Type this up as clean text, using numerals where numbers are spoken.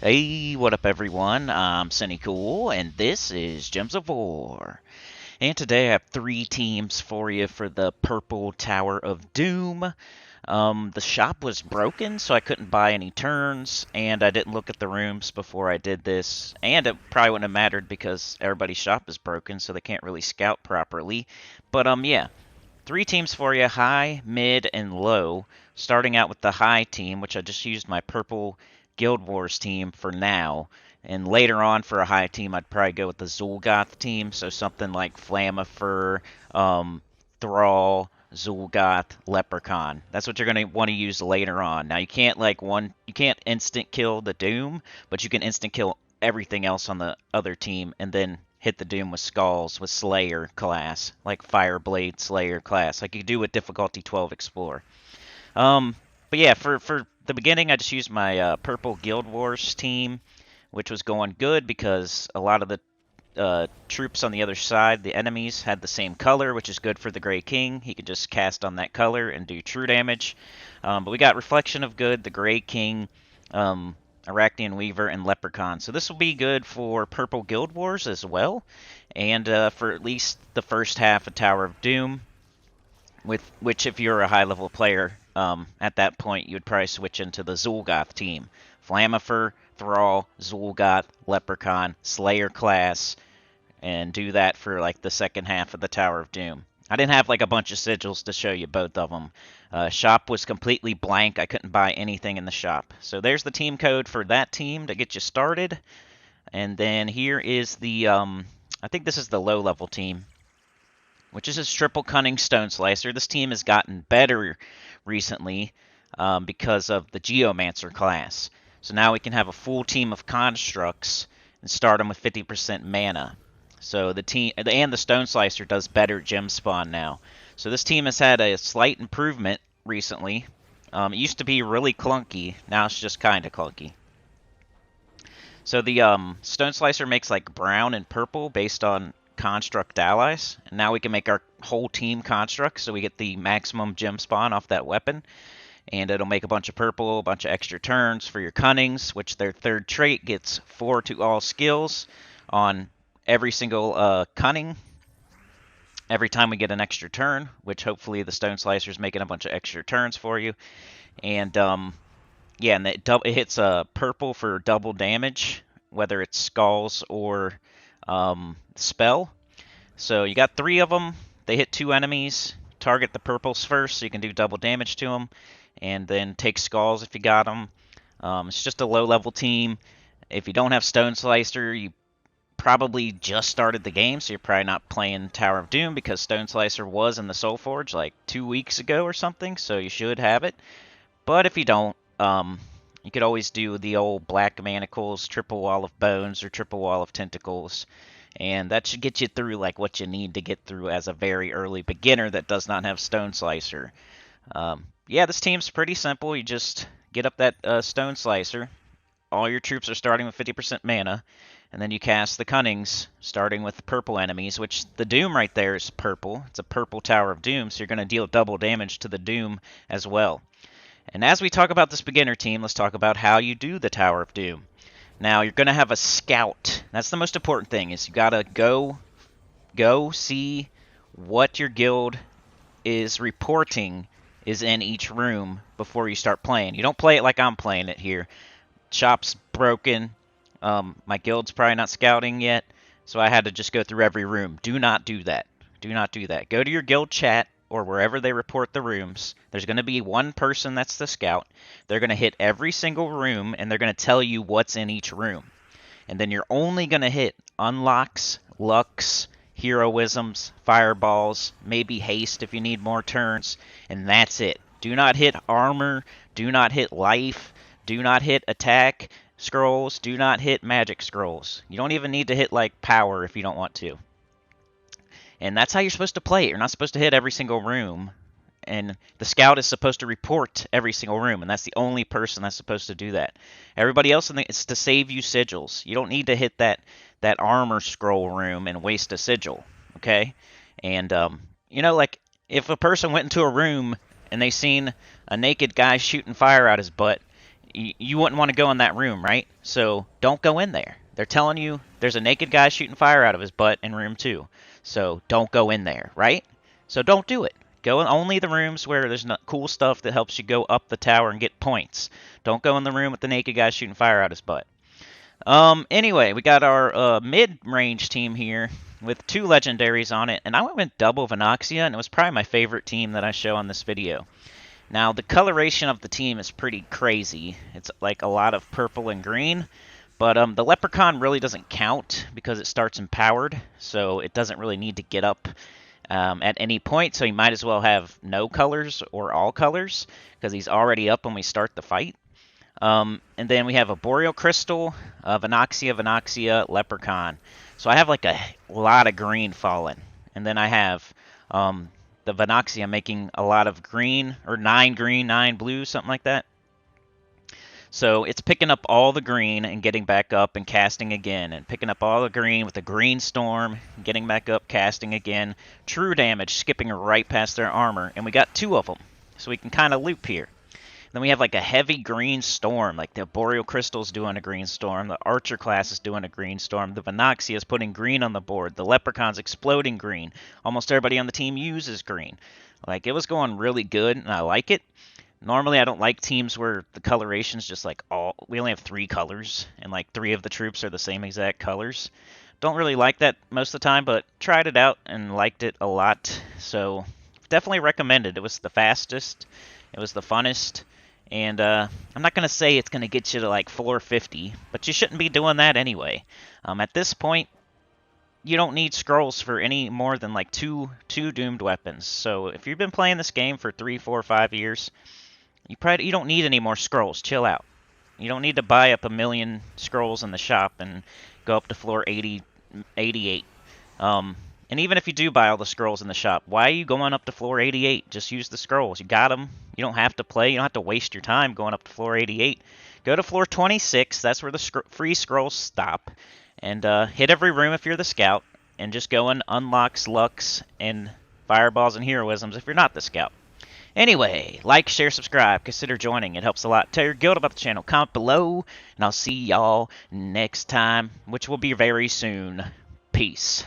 Hey, what up, everyone? I'm Sinnycool, and this is Gems of War. And today I have three teams for you for the Purple Tower of Doom. The shop was broken, so I couldn't buy any turns, and I didn't look at the rooms before I did this. And it probably wouldn't have mattered because everybody's shop is broken, so they can't really scout properly. But, yeah. Three teams for you, high, mid, and low. Starting out with the high team, which I just used my purple Guild Wars team for now. And later on for a high team, I'd probably go with the Zul'Goth team. So something like Flammifer, Thrall, Zul'Goth, Leprechaun. That's what you're going to want to use later on. Now you can't you can't instant kill the Doom, but you can instant kill everything else on the other team and then hit the Doom with Skulls with Slayer class, like Fireblade Slayer class, like you do with difficulty 12 Explore. Um, but yeah, for the beginning, I just used my purple Guild Wars team, which was going good because a lot of the troops on the other side, the enemies, had the same color, which is good for the Grey King. He can just cast on that color and do true damage. But we got Reflection of Good, the Grey King, Arachnian Weaver, and Leprechaun. So this will be good for Purple Guild Wars as well, and for at least the first half of Tower of Doom, with which if you're a high-level player, at that point you would probably switch into the Zul'Goth team. Flammifer, Thrall, Zul'Goth, Leprechaun, Slayer class, and do that for like the second half of the Tower of Doom. I didn't have like a bunch of sigils to show you both of them. Shop was completely blank. I couldn't buy anything in the shop. So there's the team code for that team to get you started. And then here is the, I think this is the low level team, which is his triple cunning stone slicer. This team has gotten better recently because of the geomancer class. So now we can have a full team of constructs and start them with 50% mana. So the team and the Stone Slicer does better gem spawn now. So this team has had a slight improvement recently. It used to be really clunky. Now it's just kind of clunky. So the Stone Slicer makes like brown and purple based on construct allies. And now we can make our whole team constructs, so we get the maximum gem spawn off that weapon. And it'll make a bunch of purple, a bunch of extra turns for your cunnings, which their third trait gets 4 to all skills on every single cunning every time we get an extra turn, which hopefully the Stone Slicer is making a bunch of extra turns for you. And yeah, and it hits purple for double damage, whether it's Skulls or Spell. So you got 3 of them. They hit 2 enemies. Target the purples first so you can do double damage to them. And then take Skulls if you got them. It's just a low level team. If you don't have Stone Slicer, you probably just started the game, so you're probably not playing Tower of Doom because Stone Slicer was in the soulforge like 2 weeks ago or something, so you should have it. But if you don't, you could always do the old Black Manacles, Triple Wall of Bones, or Triple Wall of Tentacles, and that should get you through like what you need to get through as a very early beginner that does not have Stone Slicer. Yeah, this team's pretty simple. You just get up that Stone Slicer. All your troops are starting with 50% mana. And then you cast the Cunnings, starting with purple enemies, which the Doom right there is purple. It's a purple Tower of Doom, so you're going to deal double damage to the Doom as well. And as we talk about this beginner team, let's talk about how you do the Tower of Doom. Now, you're going to have a scout. That's the most important thing, is you got to go see what your guild is reporting is in each room before you start playing. You don't play it like I'm playing it here. Shop's broken. My guild's probably not scouting yet, so I had to just go through every room. Do not do that. Do not do that. Go to your guild chat or wherever they report the rooms. There's going to be one person that's the scout. They're going to hit every single room, and they're going to tell you what's in each room. And then you're only going to hit unlocks, lucks, heroisms, fireballs, maybe haste if you need more turns, and that's it. Do not hit armor. Do not hit life. Do not hit attack scrolls. Do not hit magic scrolls. You don't even need to hit like power if you don't want to. And that's how you're supposed to play it. You're not supposed to hit every single room. And the scout is supposed to report every single room, and that's the only person that's supposed to do that. Everybody else is to save you sigils. You don't need to hit that armor scroll room and waste a sigil, okay? And you know, like if a person went into a room and they seen a naked guy shooting fire out his butt, You wouldn't want to go in that room, right? So don't go in there. They're telling you there's a naked guy shooting fire out of his butt in room 2. So don't go in there, right? So don't do it. Go in only the rooms where there's cool stuff that helps you go up the tower and get points. Don't go in the room with the naked guy shooting fire out his butt. Anyway, we got our mid-range team here with 2 legendaries on it, and I went with double Venoxia, and it was probably my favorite team that I show on this video. Now, the coloration of the team is pretty crazy. It's like a lot of purple and green, but the Leprechaun really doesn't count because it starts empowered, so it doesn't really need to get up at any point, so you might as well have no colors or all colors because he's already up when we start the fight. And then we have a Boreal Crystal, Venoxia, Leprechaun. So I have like a lot of green falling. And then I have the Venoxia making a lot of green, or 9 green, 9 blue, something like that. So it's picking up all the green and getting back up and casting again, and picking up all the green with the green storm, getting back up, casting again. True damage, skipping right past their armor. And we got 2 of them, so we can kind of loop here. Then we have like a heavy green storm, like the Boreal Crystal's doing a green storm, the Archer class is doing a green storm, the Venoxia is putting green on the board, the Leprechaun's exploding green. Almost everybody on the team uses green. Like, it was going really good, and I like it. Normally, I don't like teams where the coloration's just like we only have 3 colors, and like 3 of the troops are the same exact colors. Don't really like that most of the time, but tried it out and liked it a lot. So, definitely recommend it. It was the fastest, it was the funnest. And I'm not going to say it's going to get you to like 450, but you shouldn't be doing that anyway. At this point, you don't need scrolls for any more than like two doomed weapons. So if you've been playing this game for 3, 4, 5 years, you don't need any more scrolls. Chill out. You don't need to buy up 1,000,000 scrolls in the shop and go up to floor 88. And even if you do buy all the scrolls in the shop, why are you going up to floor 88? Just use the scrolls. You got them. You don't have to play. You don't have to waste your time going up to floor 88. Go to floor 26. That's where the free scrolls stop. And hit every room if you're the scout. And just go and unlock slucks and fireballs and heroisms if you're not the scout. Anyway, like, share, subscribe. Consider joining. It helps a lot. Tell your guild about the channel. Comment below. And I'll see y'all next time, which will be very soon. Peace.